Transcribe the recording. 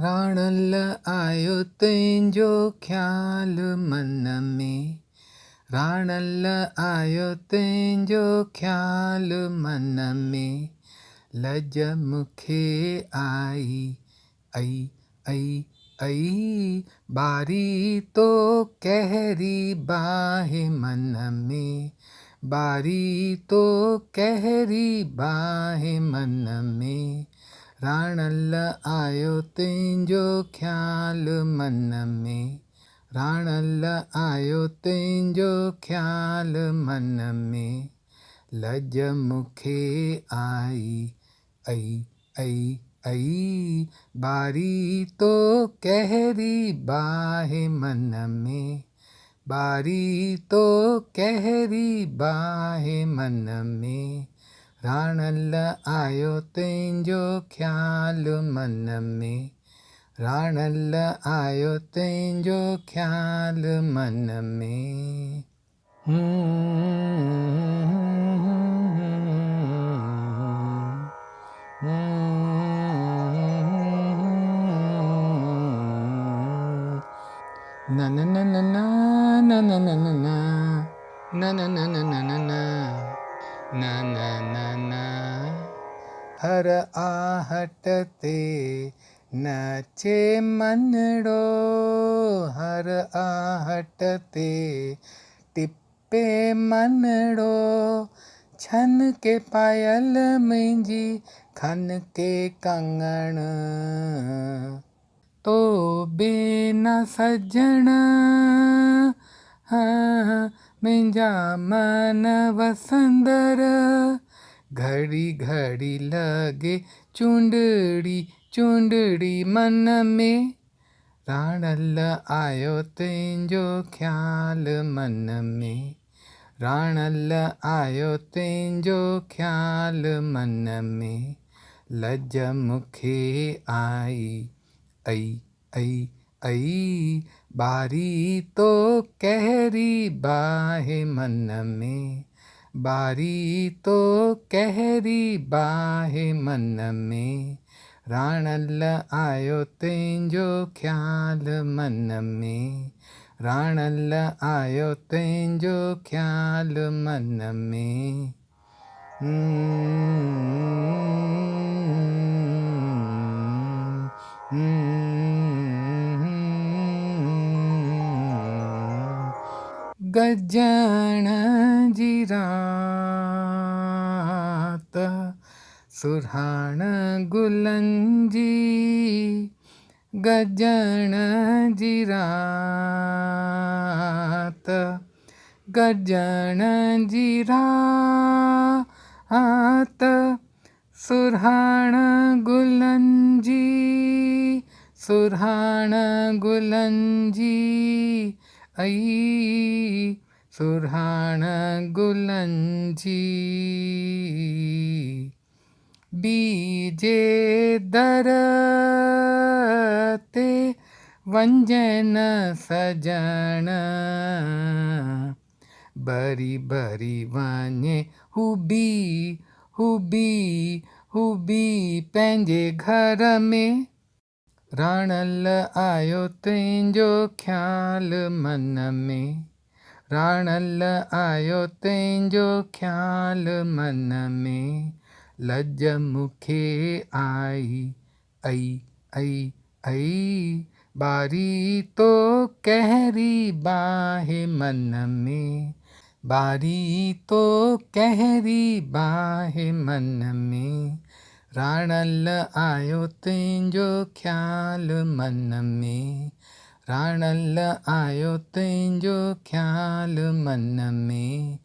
राणल आयो तुंहिंजो ख़्यालु मन में, राणल आयो तुंहिंजो ख़्यालु मन में, लज मूंखे आई आई आई आई, बारी तो कहरी बाहे मन में, बारी तो कहरी बाहे मन में, राणल आयो तुंहिंजो ख़्यालु मन में, राणल आयो तुंहिंजो ख़्यालु मन में, लज मूंखे आई आई आई आई, बारी तो कहरी बाहे मन में, बारी तो कहरी बाहे मन में, राणल आयो तुंहिंजो ख़्यालु मन में, राणल आयो तुंहिंजो ख़्यालु मन में। ना ना ना ना ना ना ना ना ना ना ना ना ना ना ना ना ना ना, हर आहट ते नचे मनड़ो, हर आहट ते टिप्पे मनड़ो, छन के पायल मुंहिंजी खन के कंगण, तो बिना सजण मुंहिंजा मन वसंदर, घड़ी घड़ी लगे चूंडड़ी चूंडड़ी मन में, राणल आयो तुंहिंजो ख़्यालु मन में, राणल आयो तुंहिंजो ख़्यालु मन में, लज मूंखे आई आई आई आई, बारी तो कहरी बाहे मन में, बारी तो कहरी बाहे मन में, राणल आयो तुंहिंजो ख़्यालु मन में, राणल आयो तुंहिंजो ख़्यालु मन में। गजण जी रात सुरहाण गुलनि जी, गजण जी रात, गजण जी रात, सुरहाण गुलनि जी, सुरहाण गुलनि जी आई, सुरहाण गुलनि जी, बीजे दर ते वंजन सजण, बरी बरी वञे हुबी हुबी हुबी पंहिंजे घर में, राणल आयो तुंहिंजो ख़्यालु मन में, राणल आयो तुंहिंजो ख़्यालु मन में, लज मूंखे आई आई आई आई, बारी तो कहरी बाहे मन में, बारी तो कहरी बाहे मन में, राणल आयो तुंहिंजो ख़्यालु मन में, राणल आयो तुंहिंजो ख़्यालु मन में।